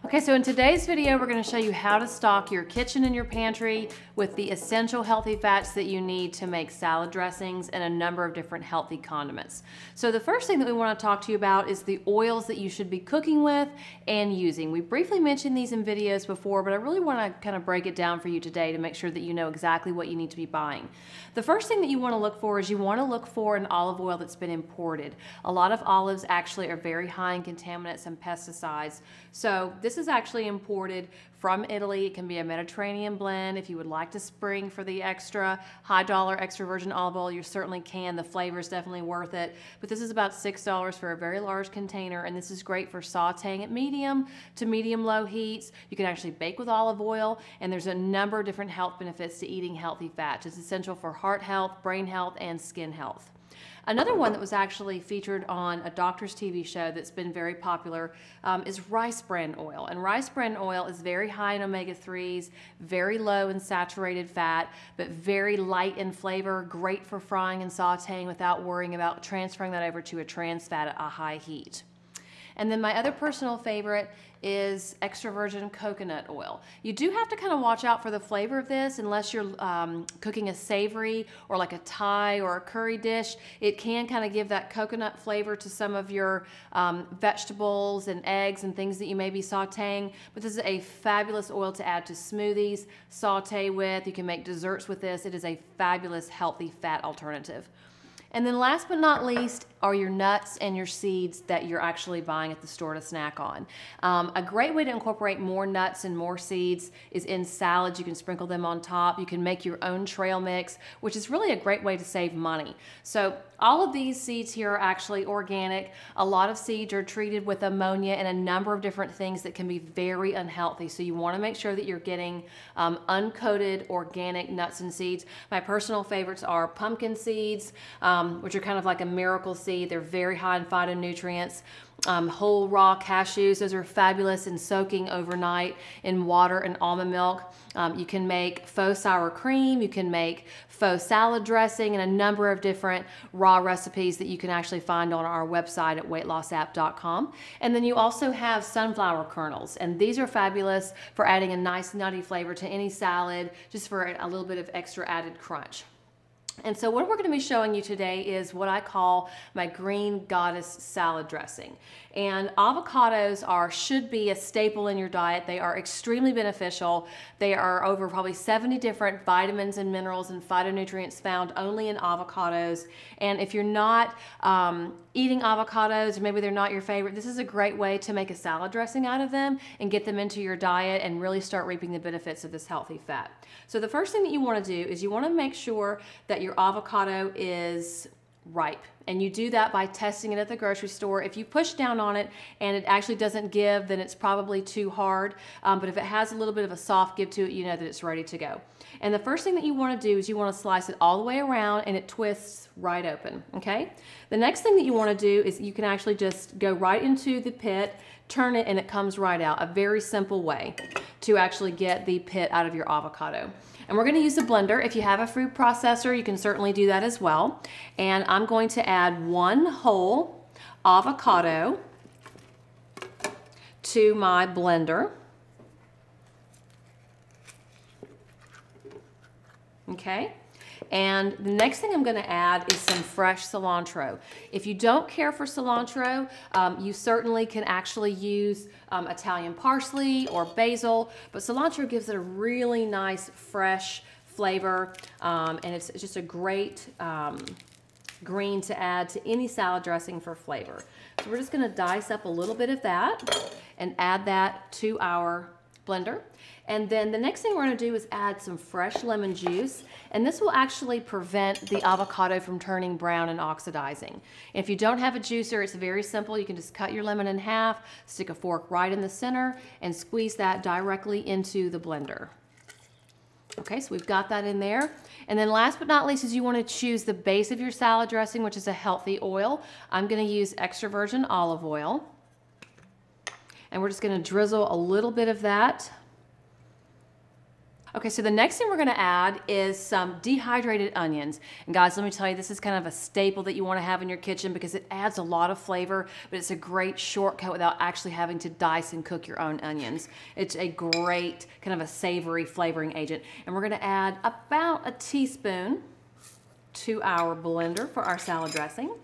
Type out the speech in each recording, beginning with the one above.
Okay, so in today's video, we're gonna show you how to stock your kitchen and your pantry with the essential healthy fats that you need to make salad dressings and a number of different healthy condiments. So the first thing that we wanna talk to you about is the oils that you should be cooking with and using. We briefly mentioned these in videos before, but I really wanna kind of break it down for you today to make sure that you know exactly what you need to be buying. The first thing that you wanna look for is you wanna look for an olive oil that's been imported. A lot of olives actually are very high in contaminants and pesticides. So this is actually imported from Italy. It can be a Mediterranean blend. If you would like to spring for the extra high dollar extra virgin olive oil, you certainly can. The flavor is definitely worth it. But this is about $6 for a very large container, and this is great for sauteing at medium to medium low heats. You can actually bake with olive oil, and there's a number of different health benefits to eating healthy fats. It's essential for heart health, brain health, and skin health. Another one that was actually featured on a doctor's TV show that's been very popular is rice bran oil. And rice bran oil is very high in omega-3s, very low in saturated fat, but very light in flavor, great for frying and sauteing without worrying about transferring that over to a trans fat at a high heat. And then my other personal favorite is extra virgin coconut oil. You do have to kind of watch out for the flavor of this unless you're cooking a savory or like a Thai or a curry dish. It can kind of give that coconut flavor to some of your vegetables and eggs and things that you may be sauteing. But this is a fabulous oil to add to smoothies, saute with. You can make desserts with this. It is a fabulous healthy fat alternative. And then last but not least are your nuts and your seeds that you're actually buying at the store to snack on. A great way to incorporate more nuts and more seeds is in salads. You can sprinkle them on top. You can make your own trail mix, which is really a great way to save money. So all of these seeds here are actually organic. A lot of seeds are treated with ammonia and a number of different things that can be very unhealthy. So you want to make sure that you're getting uncoated organic nuts and seeds. My personal favorites are pumpkin seeds, which are kind of like a miracle seed. They're very high in phytonutrients. Whole raw cashews, those are fabulous in soaking overnight in water and almond milk. You can make faux sour cream, you can make faux salad dressing, and a number of different raw recipes that you can actually find on our website at weightlossapp.com. And then you also have sunflower kernels, and these are fabulous for adding a nice nutty flavor to any salad, just for a little bit of extra added crunch. And so what we're going to be showing you today is what I call my green goddess salad dressing. And avocados should be a staple in your diet. They are extremely beneficial. They are over probably 70 different vitamins and minerals and phytonutrients found only in avocados. And if you're not eating avocados, or maybe they're not your favorite, this is a great way to make a salad dressing out of them and get them into your diet and really start reaping the benefits of this healthy fat. So the first thing that you want to do is you want to make sure that your avocado is ripe, and you do that by testing it at the grocery store. If you push down on it and it actually doesn't give, then it's probably too hard, but if it has a little bit of a soft give to it, you know that it's ready to go. And the first thing that you want to do is you want to slice it all the way around, and it twists right open, okay? The next thing that you want to do is you can actually just go right into the pit, turn it, and it comes right out. A very simple way to actually get the pit out of your avocado. And we're going to use a blender. If you have a food processor, you can certainly do that as well. And I'm going to add one whole avocado to my blender. Okay. And the next thing I'm going to add is some fresh cilantro. If you don't care for cilantro, you certainly can actually use Italian parsley or basil, but cilantro gives it a really nice fresh flavor, and it's just a great green to add to any salad dressing for flavor. So we're just going to dice up a little bit of that and add that to our blender. And then the next thing we're going to do is add some fresh lemon juice, and this will actually prevent the avocado from turning brown and oxidizing. If you don't have a juicer, it's very simple. You can just cut your lemon in half, stick a fork right in the center, and squeeze that directly into the blender. Okay, so we've got that in there. And then last but not least is you want to choose the base of your salad dressing, which is a healthy oil. I'm going to use extra virgin olive oil. And we're just going to drizzle a little bit of that Okay, so the next thing we're gonna add is some dehydrated onions. And guys, let me tell you, this is kind of a staple that you wanna have in your kitchen because it adds a lot of flavor, but it's a great shortcut without actually having to dice and cook your own onions. It's a great kind of a savory flavoring agent. And we're gonna add about a teaspoon to our blender for our salad dressing.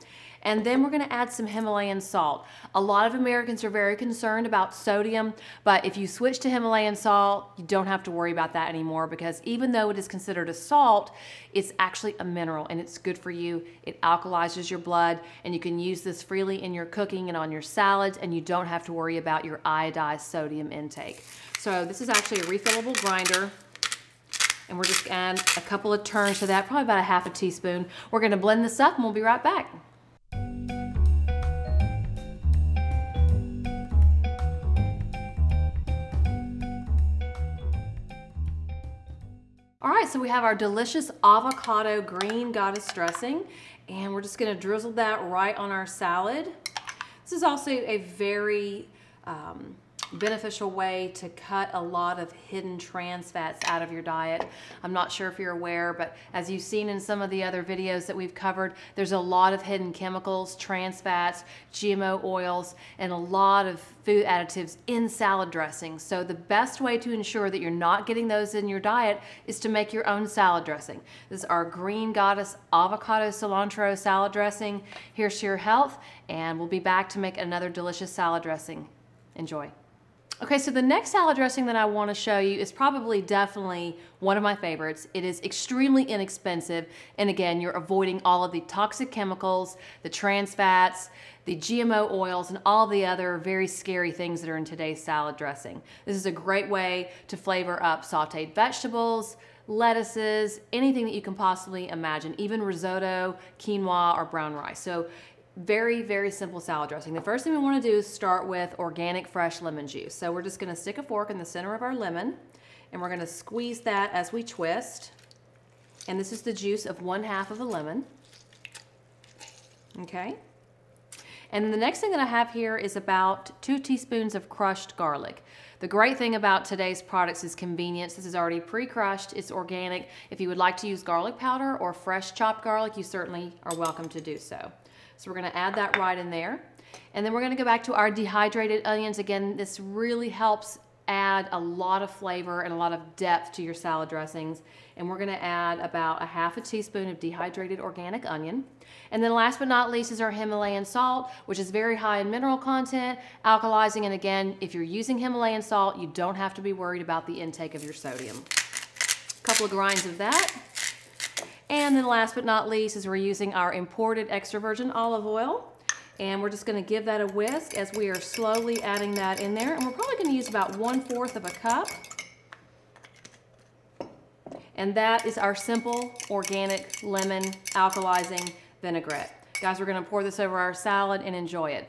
And then we're gonna add some Himalayan salt. A lot of Americans are very concerned about sodium, but if you switch to Himalayan salt, you don't have to worry about that anymore because even though it is considered a salt, it's actually a mineral and it's good for you. It alkalizes your blood and you can use this freely in your cooking and on your salads and you don't have to worry about your iodized sodium intake. So this is actually a refillable grinder. And we're just gonna add a couple of turns to that, probably about a half a teaspoon. We're gonna blend this up and we'll be right back. All right, so we have our delicious avocado green goddess dressing, and we're just gonna drizzle that right on our salad. This is also a very beneficial way to cut a lot of hidden trans fats out of your diet. I'm not sure if you're aware, but as you've seen in some of the other videos that we've covered, there's a lot of hidden chemicals, trans fats, GMO oils, and a lot of food additives in salad dressing. So the best way to ensure that you're not getting those in your diet is to make your own salad dressing. This is our Green Goddess Avocado Cilantro Salad Dressing. Here's to your health, and we'll be back to make another delicious salad dressing. Enjoy. Okay, so the next salad dressing that I want to show you is probably definitely one of my favorites. It is extremely inexpensive, and again, you're avoiding all of the toxic chemicals, the trans fats, the GMO oils, and all the other very scary things that are in today's salad dressing. This is a great way to flavor up sauteed vegetables, lettuces, anything that you can possibly imagine, even risotto, quinoa, or brown rice. So very, very simple salad dressing. The first thing we want to do is start with organic fresh lemon juice. So we're just going to stick a fork in the center of our lemon and we're going to squeeze that as we twist. And this is the juice of 1/2 of a lemon. Okay. And the next thing that I have here is about 2 teaspoons of crushed garlic. The great thing about today's products is convenience. This is already pre-crushed, it's organic. If you would like to use garlic powder or fresh chopped garlic, you certainly are welcome to do so. So we're gonna add that right in there. And then we're gonna go back to our dehydrated onions. Again, this really helps add a lot of flavor and a lot of depth to your salad dressings. And we're gonna add about a half a teaspoon of dehydrated organic onion. And then last but not least is our Himalayan salt, which is very high in mineral content, alkalizing, and again, if you're using Himalayan salt, you don't have to be worried about the intake of your sodium. A couple of grinds of that. And then last but not least is we're using our imported extra virgin olive oil. And we're just gonna give that a whisk as we are slowly adding that in there. And we're probably gonna use about 1/4 of a cup. And that is our simple organic lemon alkalizing vinaigrette. Guys, we're gonna pour this over our salad and enjoy it.